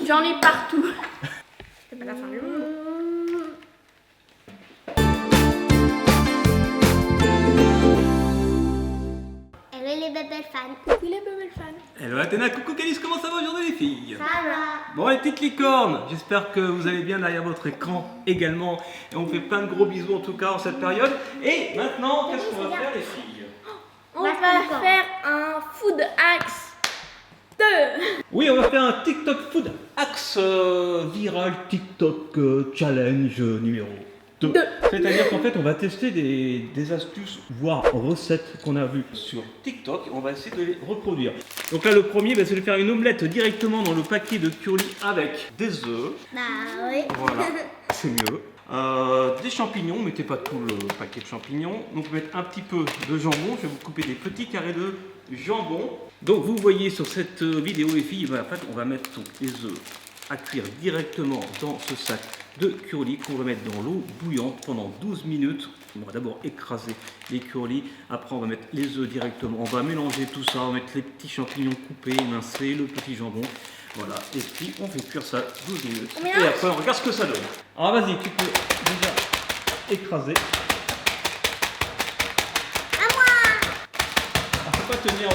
J'en ai partout. C'est pas la fin du monde. Hello les bébés fans. Coucou les bébés fans. Hello Athéna, coucou Calice, comment ça va aujourd'hui les filles? Ça va. Bon les petites licornes, j'espère que vous allez bien derrière votre écran également. Et on fait plein de gros bisous en tout cas en cette période. Et maintenant, qu'est-ce qu'on va faire les filles? On va faire un food axe 2. Oui, on va faire un TikTok Food Axe viral TikTok challenge numéro 2. C'est-à-dire qu'en fait, on va tester des astuces, voire recettes qu'on a vues sur TikTok. Et on va essayer de les reproduire. Donc là, le premier, c'est de faire une omelette directement dans le paquet de curly avec des œufs. Bah oui. Voilà, c'est mieux. Des champignons, mettez pas tout le paquet de champignons. Donc, vous mettez un petit peu de jambon. Je vais vous couper des petits carrés de jambon. Donc, vous voyez sur cette vidéo, les filles, en fait, on va mettre les œufs à cuire directement dans ce sac de curly qu'on va mettre dans l'eau bouillante pendant 12 minutes. On va d'abord écraser les curly, après on va mettre les œufs directement, on va mélanger tout ça, on va mettre les petits champignons coupés, émincés, le petit jambon, voilà, et puis on fait cuire ça 12 minutes. Et après on regarde ce que ça donne. Alors vas-y, tu peux déjà écraser. À moi. Alors faut pas tenir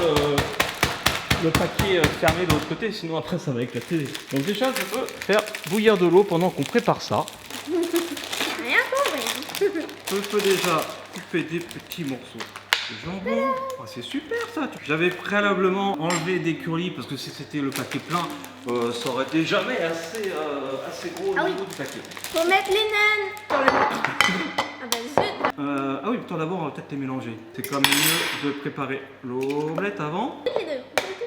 le paquet fermé de l'autre côté, sinon après ça va éclater. Donc déjà je peux faire bouillir de l'eau pendant qu'on prépare ça. Rien compris. Je peux déjà couper des petits morceaux de jambon. Oh, c'est super ça. J'avais préalablement enlevé des curly parce que si c'était le paquet plein, ça aurait été jamais assez gros au niveau du paquet. Faut mettre les naines sur le Ah bah zut. Ah oui, putain, d'abord on va peut-être les mélanger. C'est quand même mieux de préparer l'omelette avant. Les deux.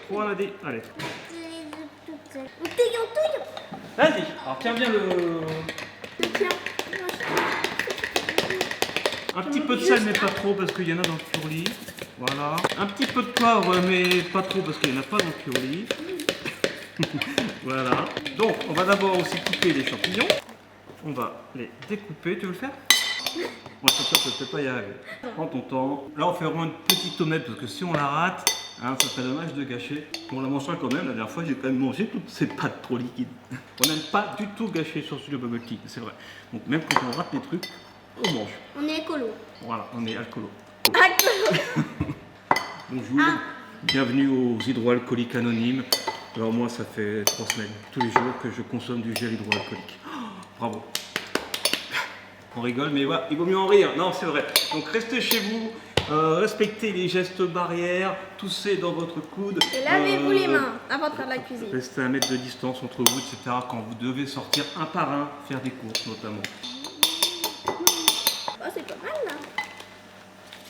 Voilà, allez. On touille. Vas-y. Alors tiens bien le... Tiens. Un petit peu de sel, mais pas trop parce qu'il y en a dans le curly. Voilà. Un petit peu de poivre, mais pas trop parce qu'il n'y en a pas dans le curly. Voilà. Donc, on va d'abord aussi couper les champignons. On va les découper. Tu veux le faire? Moi, je suis sûr que je ne peux pas y arriver. Prends ton temps. Là, on fait vraiment une petite omelette parce que si on la rate, hein, ça serait dommage de gâcher. On la mangera quand même. La dernière fois, j'ai quand même mangé toutes ces pâtes trop liquides. On n'aime pas du tout gâcher sur le bubble tea, c'est vrai. Donc, même quand on rate les trucs, on mange. On est écolo. Voilà, on est alcoolo. Alcoolo. Bonjour, bienvenue aux hydroalcooliques anonymes. Alors moi, ça fait 3 semaines, tous les jours, que je consomme du gel hydroalcoolique. Oh, bravo. On rigole, mais voilà, il vaut mieux en rire. Non, c'est vrai. Donc restez chez vous, respectez les gestes barrières, toussez dans votre coude. Et lavez-vous les mains avant de faire de la cuisine. Restez à 1 mètre de distance entre vous, etc. Quand vous devez sortir un par un, faire des courses notamment. Oh, c'est pas mal là.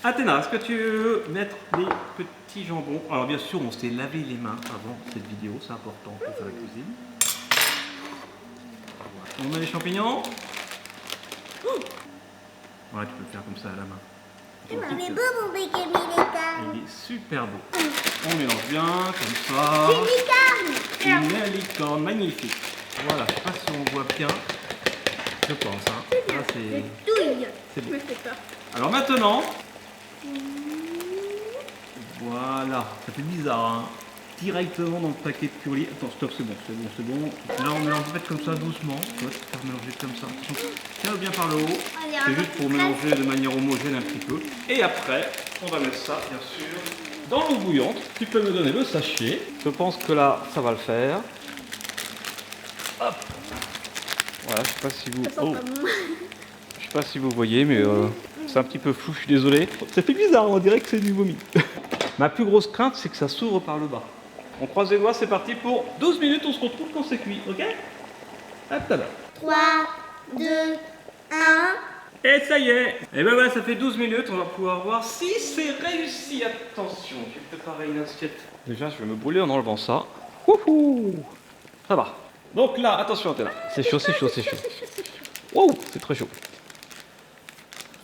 Athéna, est-ce que tu veux mettre les petits jambons? Alors bien sûr, on s'est lavé les mains avant cette vidéo, c'est important pour faire la cuisine. On met les champignons. Ouais, tu peux le faire comme ça à la main. Il est beau mon béquet militaire. Il est super beau. On mélange bien, comme ça. Licorne. Une licorne magnifique. Voilà, je sais pas si on voit bien. Je pense, hein. Là, c'est Touille. c'est Je bon. me fais peur. Alors maintenant, voilà, ça fait bizarre, hein. Directement dans le paquet de curly. Attends, stop, c'est bon. Là, on mélange en fait comme ça doucement. Tu vois, tu peux faire mélanger comme ça. Tiens bien par le haut. C'est juste pour mélanger de manière homogène un petit peu. Et après, on va mettre ça, bien sûr, dans l'eau bouillante. Tu peux me donner le sachet. Je pense que là, ça va le faire. Hop. Voilà, je sais pas si vous... Ça sent Oh. pas bon. Je sais pas si vous voyez, mais c'est un petit peu flou, je suis désolé. Ça fait bizarre, on dirait que c'est du vomi. Ma plus grosse crainte, c'est que ça s'ouvre par le bas. On croise les doigts, c'est parti pour 12 minutes, on se retrouve quand c'est cuit, ok? À tout à l'heure. 3, 2, 1. Et ça y est. Et ben voilà, ça fait 12 minutes, on va pouvoir voir si c'est réussi. Attention, je vais préparer une assiette. Déjà, je vais me brûler en enlevant ça. Wouhou! Ça va. Donc là, attention, Athéna. C'est chaud. Wow, c'est très chaud.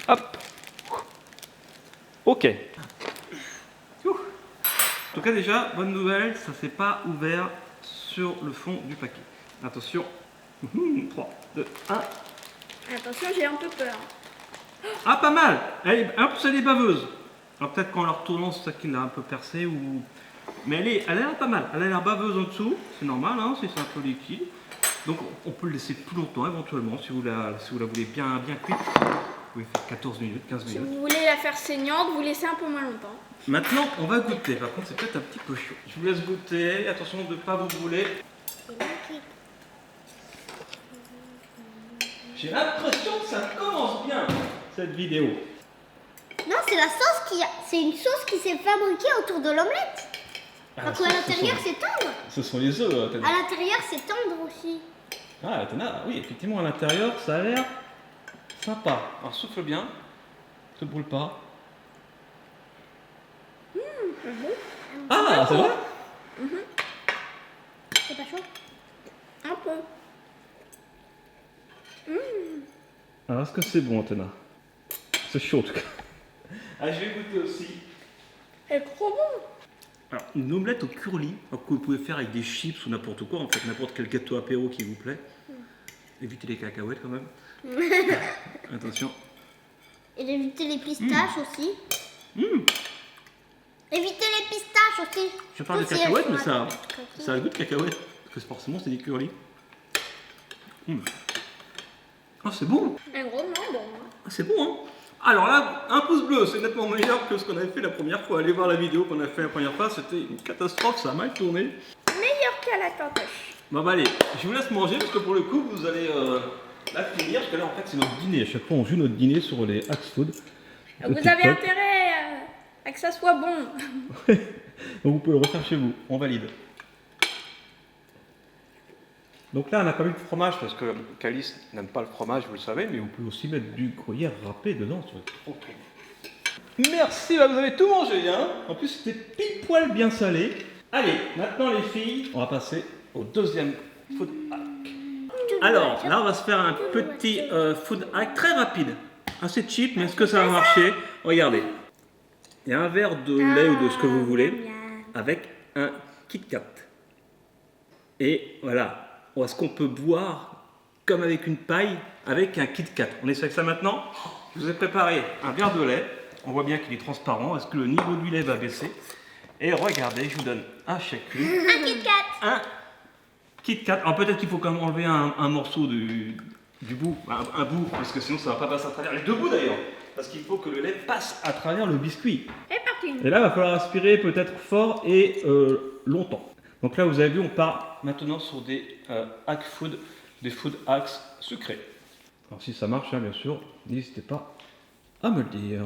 Hop. Ok. En tout cas déjà, bonne nouvelle, ça s'est pas ouvert sur le fond du paquet. Attention. 3, 2, 1. Attention, j'ai un peu peur. Ah, pas mal. En plus, elle est baveuse. Alors peut-être qu'en la retournant, c'est ça qui l'a un peu percé ou... Mais elle a l'air pas mal. Elle a l'air baveuse en dessous. C'est normal, hein, c'est un peu liquide. Donc on peut le laisser plus longtemps éventuellement si vous la voulez bien cuite. Vous pouvez faire 14 minutes, 15 Si minutes. vous voulez la faire saignante, vous laissez un peu moins longtemps. Maintenant, on va goûter. Par contre, c'est peut-être un petit peu chaud. Je vous laisse goûter. Attention de ne pas vous brûler. C'est magnifique. J'ai l'impression que ça commence bien, cette vidéo. Non, c'est la sauce c'est une sauce qui s'est fabriquée autour de l'omelette. Parce qu'à l'intérieur, c'est tendre. Ce sont les œufs, Athéna. À l'intérieur, c'est tendre aussi. Ah, Athéna, oui, effectivement, à l'intérieur, ça a l'air sympa. Alors, souffle bien. Ne te brûle pas. Ah, c'est vrai? C'est pas chaud? Un peu. Alors, est-ce que c'est bon, Athéna? C'est chaud, en tout cas. Ah, je vais goûter aussi. C'est trop bon. Alors, une omelette au curly, alors que vous pouvez faire avec des chips ou n'importe quoi, en fait, n'importe quel gâteau apéro qui vous plaît. Évitez les cacahuètes quand même. Attention. Et d'éviter les pistaches aussi. Éviter les pistaches aussi. Je parle de Aussi, cacahuètes, elles mais sont ça a le goût de cacahuètes. Parce que forcément, c'est des curly. Ah, c'est bon. Un gros non, bon. Ah, c'est bon, hein. Alors là, un pouce bleu, c'est nettement meilleur que ce qu'on avait fait la première fois. Allez voir la vidéo qu'on a fait la première fois, c'était une catastrophe, ça a mal tourné. Meilleur qu'à la cantoche. Bon bah allez, je vous laisse manger parce que pour le coup, vous allez la finir. Parce que là, en fait, c'est notre dîner. À chaque fois, on joue notre dîner sur les Axe Food. Vous avez intérêt à que ça soit bon. Donc vous pouvez le refaire chez vous, on valide. Donc là, on n'a pas mis de fromage parce que Calice n'aime pas le fromage, vous le savez, mais vous pouvez aussi mettre du gruyère râpé dedans. Ça va être trop trop bon. Merci, bah, vous avez tout mangé, hein. En plus, c'était pile poil bien salé. Allez, maintenant les filles, on va passer au deuxième food hack. Alors, là, on va se faire un petit food hack très rapide. Assez cheap, mais est-ce que ça va marcher? Regardez. Il y a un verre de lait ou de ce que vous voulez avec un Kit Kat. Et voilà. Est-ce qu'on peut boire comme avec une paille avec un Kit Kat? On essaie avec ça maintenant. Je vous ai préparé un verre de lait. On voit bien qu'il est transparent. Est-ce que le niveau du lait va baisser? Et regardez, je vous donne un chacune. Un Kit Kat. Un Kit Kat. Alors peut-être qu'il faut quand même enlever un morceau du bout, un bout, parce que sinon ça va pas passer à travers les deux bouts d'ailleurs. Parce qu'il faut que le lait passe à travers le biscuit. Et parti. Et là, il va falloir aspirer peut-être fort et longtemps. Donc là, vous avez vu, on part maintenant sur des hack food, des food hacks sucrés. Alors si ça marche, hein, bien sûr, n'hésitez pas à me le dire.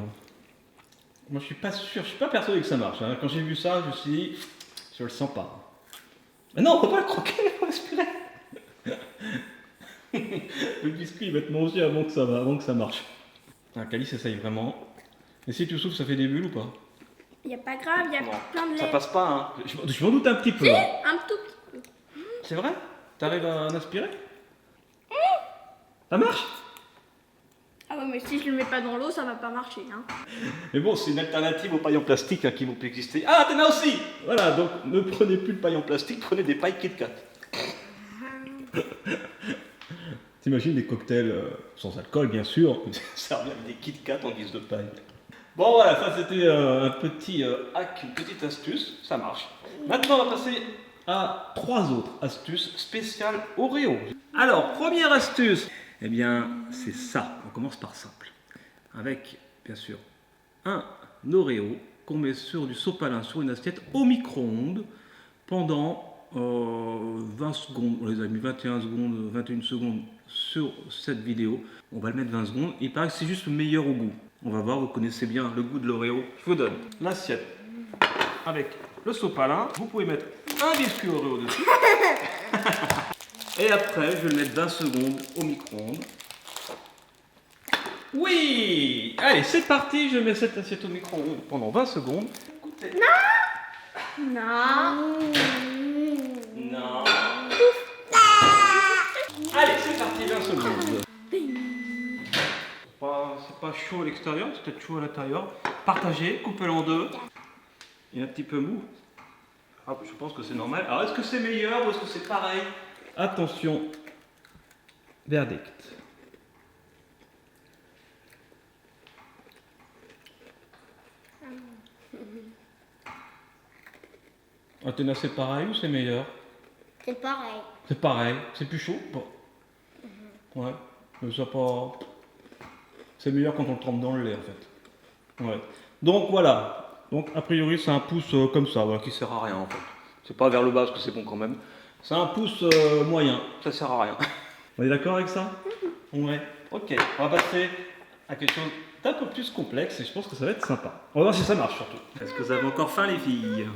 Moi, je suis pas sûr, je suis pas persuadé que ça marche. Hein. Quand j'ai vu ça, je me suis dit, je le sens pas. Mais non, faut pas le croquer, il faut aspirer. Le biscuit il va être mangé avant que ça marche. Ah, Calice essaye vraiment. Et si tu souffles, ça fait des bulles ou pas? Il n'y a pas grave, il y a plein de lait. Ça passe pas, hein. Je m'en doute un petit peu. Hein. Un tout petit peu. C'est vrai? T'arrives à en aspirer? Ça marche? Ah ouais, mais si je le mets pas dans l'eau, ça va pas marcher. Hein. Mais bon, c'est une alternative aux pailles en plastique hein, qui vont plus exister. Ah, t'en as aussi! Voilà, donc ne prenez plus de pailles en plastique, prenez des pailles Kit Kat. T'imagines des cocktails sans alcool, bien sûr, servis avec des Kit Kat en guise de paille. Bon, voilà, ça c'était un petit hack, une petite astuce, ça marche. Maintenant, on va passer à 3 autres astuces spéciales Oreo. Alors, première astuce, eh bien, c'est ça. On commence par simple. Avec, bien sûr, un Oreo qu'on met sur du sopalin, sur une assiette au micro-ondes pendant 20 secondes. On les a mis 21 secondes, 21 secondes sur cette vidéo. On va le mettre 20 secondes. Il paraît que c'est juste le meilleur au goût. On va voir, vous connaissez bien le goût de l'Oreo. Je vous donne l'assiette avec le sopalin. Vous pouvez mettre un biscuit Oreo dessus. Et après, je vais le mettre 20 secondes au micro-ondes. Oui! Allez, c'est parti. Je mets cette assiette au micro-ondes pendant 20 secondes. Écoutez. Non. Non. Allez, c'est parti, 20 secondes. C'est pas chaud à l'extérieur, c'est peut-être chaud à l'intérieur. Partagez, coupez-le en deux. Il est un petit peu mou. Ah, je pense que c'est normal. Alors, est-ce que c'est meilleur ou est-ce que c'est pareil? Attention. Verdict. Athéna, c'est pareil ou c'est meilleur? C'est pareil. C'est pareil, c'est plus chaud? Bon. Ouais, mais ça pas. C'est meilleur quand on le trempe dans le lait en fait. Ouais. Donc voilà. Donc a priori c'est un pouce comme ça, voilà, qui sert à rien en fait. C'est pas vers le bas parce que c'est bon quand même. C'est un pouce moyen, ça sert à rien. On est d'accord avec ça? Ouais. Ok, on va passer à quelque chose d'un peu plus complexe et je pense que ça va être sympa. On va voir si ça marche surtout. Est-ce que vous avez encore faim les filles?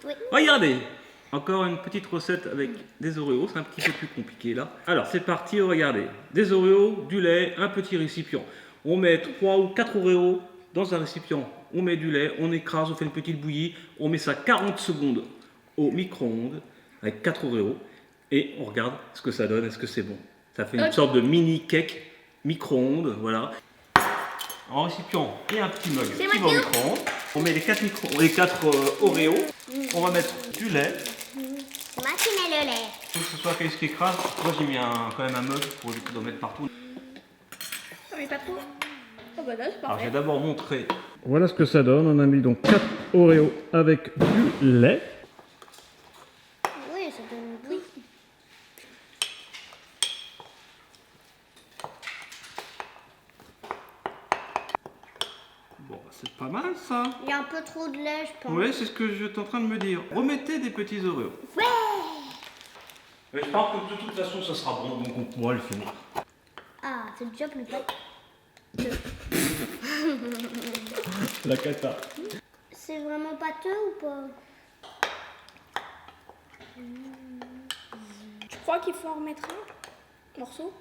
Oui. Regardez, encore une petite recette avec des Oreos, c'est un petit peu plus compliqué là. Alors c'est parti, regardez. Des Oreos, du lait, un petit récipient. On met 3 ou 4 Oreos dans un récipient. On met du lait, on écrase, on fait une petite bouillie. On met ça 40 secondes au micro-ondes avec 4 Oreos. Et on regarde ce que ça donne, est-ce que c'est bon. Ça fait une sorte de mini cake micro-ondes, voilà. En récipient et un petit mug qui va au micro-ondes. On met les 4 Oreos. On va mettre du lait. Moi qui mets le lait. Faut que ce soit quelque chose qui écrase. Moi j'ai mis quand même un mug pour éviter d'en mettre partout. Ça met pas trop. Oh bah là, c'est Alors je parfait. vais d'abord montrer. Voilà ce que ça donne. On a mis donc 4 Oreos avec du lait. Oui, ça donne du bruit. Bon, c'est pas mal ça. Il y a un peu trop de lait, je pense. Oui, c'est ce que j'étais en train de me dire. Remettez des petits Oreos. Ouais. Mais je pense que de toute façon ça sera bon, donc on pourra le finir. Ah, c'est déjà plus pas. La cata. C'est vraiment pâteux ou pas? Tu crois qu'il faut en remettre un morceau?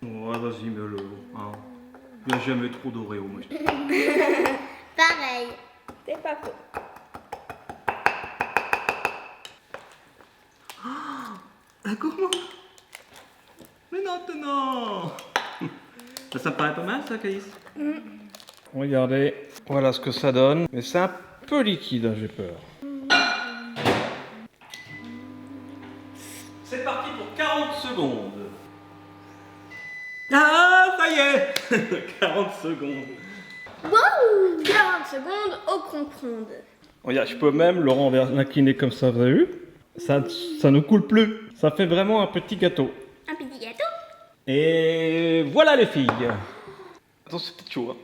Ouais, vas-y, mets-le. Hein. Il n'y a jamais trop d'Oreos, moi. Pareil. C'est pas faux. Comment? Mais non, non. Ça me paraît pas mal, ça, Caïs? Regardez, voilà ce que ça donne. Mais c'est un peu liquide, hein, j'ai peur. C'est parti pour 40 secondes. Ah, ça y est 40 secondes. Wow 40 secondes au comprendre. Regarde, je peux même le incliner comme ça, vous avez vu? Ça ne coule plus. Ça fait vraiment un petit gâteau. Un petit gâteau. Et voilà les filles. Attends, c'est peut-être chaud.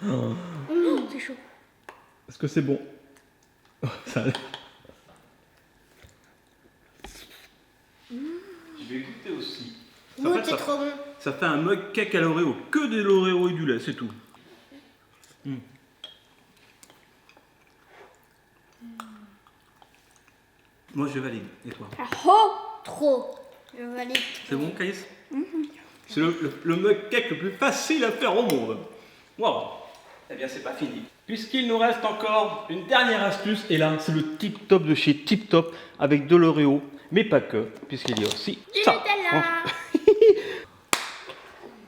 Hein. C'est chaud. Est-ce que c'est bon? Ça... Je vais goûter aussi. Ouh, c'est trop bon. Ça fait un mug cake à l'Oreo. Que de l'Oreo et du lait, c'est tout. Moi je valide. Et toi? Ah oh Trop. Je valide. C'est bon, Caïs? C'est le mug cake le plus facile à faire au monde. Waouh! Eh bien, c'est pas fini. Puisqu'il nous reste encore une dernière astuce, et là, c'est le tip top de chez Tip Top avec de l'Oreo, mais pas que, puisqu'il y a aussi Du ça. Nutella.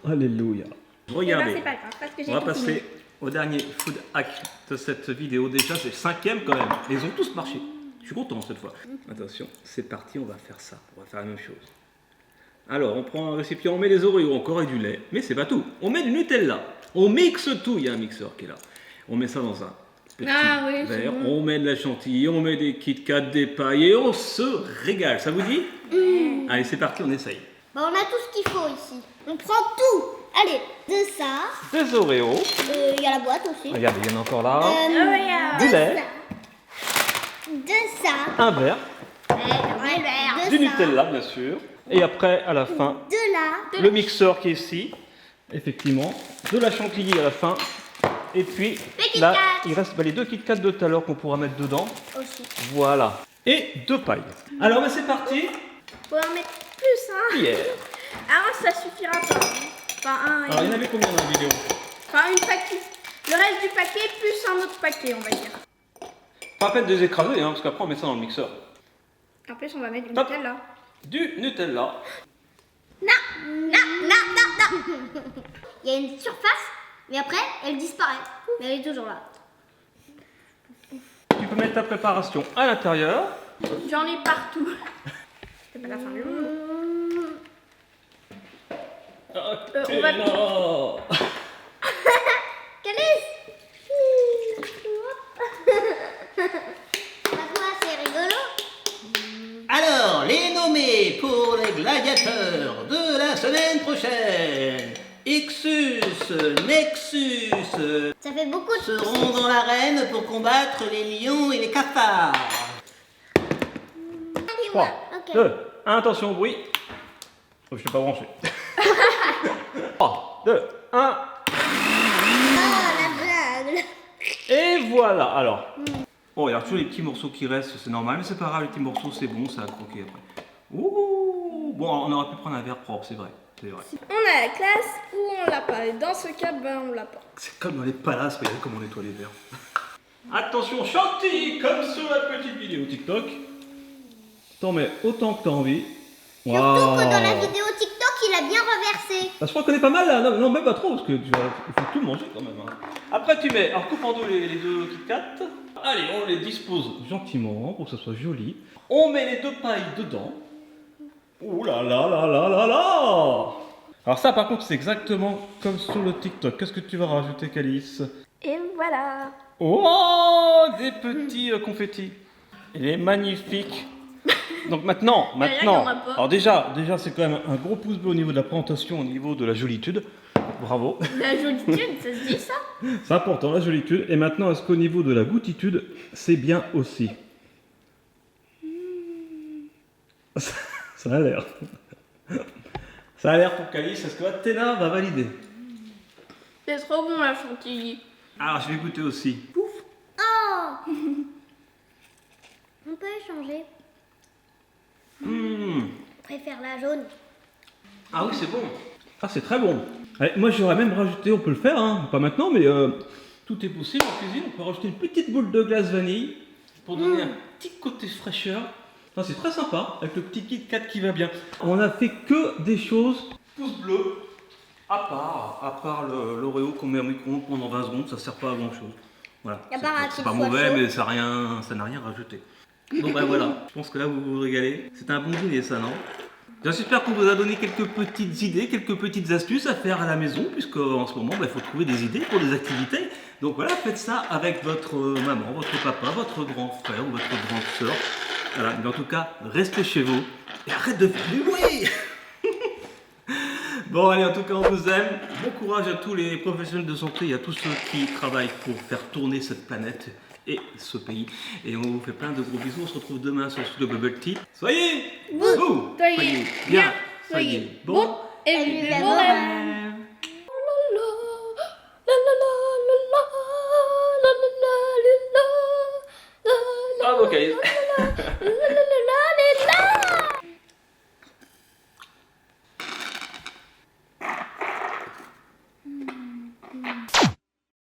Alléluia. Regardez, C'est pas grave parce que j'ai on va tout passer fini. au dernier food hack de cette vidéo. Déjà, c'est le 5e quand même. Et ils ont tous marché. Je suis content cette fois. Attention, c'est parti, on va faire ça. On va faire la même chose. Alors, on prend un récipient, on met les Oreos encore et du lait. Mais c'est pas tout. On met du Nutella. On mixe tout. Il y a un mixeur qui est là. On met ça dans un petit verre. Bon. On met de la chantilly, on met des Kit Kat, des pailles et on se régale. Ça vous dit? Allez, c'est parti, on essaye. Bah, on a tout ce qu'il faut ici. On prend tout. Allez, de ça. Des Oreos. Il y a la boîte aussi. Regardez, il y en a encore là. Regarde. Du lait. De ça. Un verre. De Du ça. Nutella, bien sûr. Et après, à la fin, De là. le mixeur qui est ici. Effectivement. De la chantilly à la fin. Et puis, Kit là, Kat. il reste les 2 Kit Kat de tout à l'heure qu'on pourra mettre dedans. Aussi. Voilà. Et 2 pailles. Alors, bah, c'est parti. Faut en mettre plus, hein. Yeah. Ah, ça suffira pas. Enfin, Alors, il y en avait combien dans la vidéo? enfin, une paquet. Le reste du paquet plus un autre paquet, on va dire. Pas la peine de les écraser, hein, parce qu'après, on met ça dans le mixeur. En plus, on va mettre du Hop. Nutella. Du Nutella. Non. Il y a une surface, mais après, elle disparaît. Mais elle est toujours là. Tu peux mettre ta préparation à l'intérieur. J'en ai partout. C'est pas la fin du monde. On va- non. Calice. nommés pour les gladiateurs de la semaine prochaine. Ixus, Nexus Ça fait beaucoup de... seront dans l'arène pour combattre les lions et les cafards. 3, Ok. 2, 1, attention au bruit. Oh, je ne l'ai pas branché. 3, 2, 1. Oh, la blague. Et voilà, alors. Bon, il y a toujours les petits morceaux qui restent, c'est normal, mais c'est pas grave, les petits morceaux, c'est bon, ça a croqué après. Ouh. Bon, on aurait pu prendre un verre propre, c'est vrai. C'est vrai. On a la classe ou on l'a pas. Et dans ce cas, ben on l'a pas. C'est comme dans les palaces, regardez comment on nettoie les verres. Attention, chantilly, comme sur la petite vidéo TikTok. T'en mets autant que t'as envie. Surtout que dans la vidéo TikTok, il a bien reversé. Ah, je crois qu'on est pas mal là, non, même pas trop, parce que il faut tout manger quand même. Hein. Après tu mets, alors coupe en deux les deux Kit Kat. Allez, on les dispose gentiment pour que ça soit joli. On met les deux pailles dedans. Ouh là là là là là là. Alors ça par contre c'est exactement comme sur le TikTok. Qu'est-ce que tu vas rajouter, Calice? Et voilà. Oh, des petits confettis. Il est magnifique. Donc maintenant, il y en a pas. alors déjà c'est quand même un gros pouce bleu au niveau de la présentation, au niveau de la jolitude. Bravo. La jolitude, ça se dit ça? C'est important, la jolitude. Et maintenant, est-ce qu'au niveau de la goutitude, c'est bien aussi? Ça a l'air. Ça a l'air pour Calice. Est-ce que Athéna va valider? C'est trop bon la chantilly. Alors, je vais goûter aussi. Pouf. Oh. On peut échanger. Mmh. Je préfère la jaune. Ah oui, c'est bon. Ah, c'est très bon. Allez, moi, j'aurais même rajouté, on peut le faire, hein, pas maintenant, mais tout est possible en cuisine. On peut rajouter une petite boule de glace vanille pour donner un petit côté fraîcheur. Non, c'est très sympa, avec le petit Kit Kat qui va bien. On a fait que des choses pouce bleu, à part l'Oreo qu'on met au micro-ondes pendant 20 secondes, ça sert pas à grand chose. Voilà. Y a pas un C'est qu'il pas soit mauvais, chaud. mais ça n'a rien rajouté. Donc ben voilà, je pense que là vous vous régalez. C'est un bon dîner ça, non? J'espère qu'on vous a donné quelques petites idées, quelques petites astuces à faire à la maison, puisque en ce moment il faut trouver des idées pour des activités. Donc voilà, faites ça avec votre maman, votre papa, votre grand frère ou votre grande soeur. Voilà, mais en tout cas, restez chez vous et arrête de faire du bruit. Bon allez, en tout cas on vous aime. Bon courage à tous les professionnels de santé et à tous ceux qui travaillent pour faire tourner cette planète et ce pays. Et on vous fait plein de gros bisous. On se retrouve demain sur le Bubble Tea. Soyez Soyez bien, soyez bon et vivez vos rêves.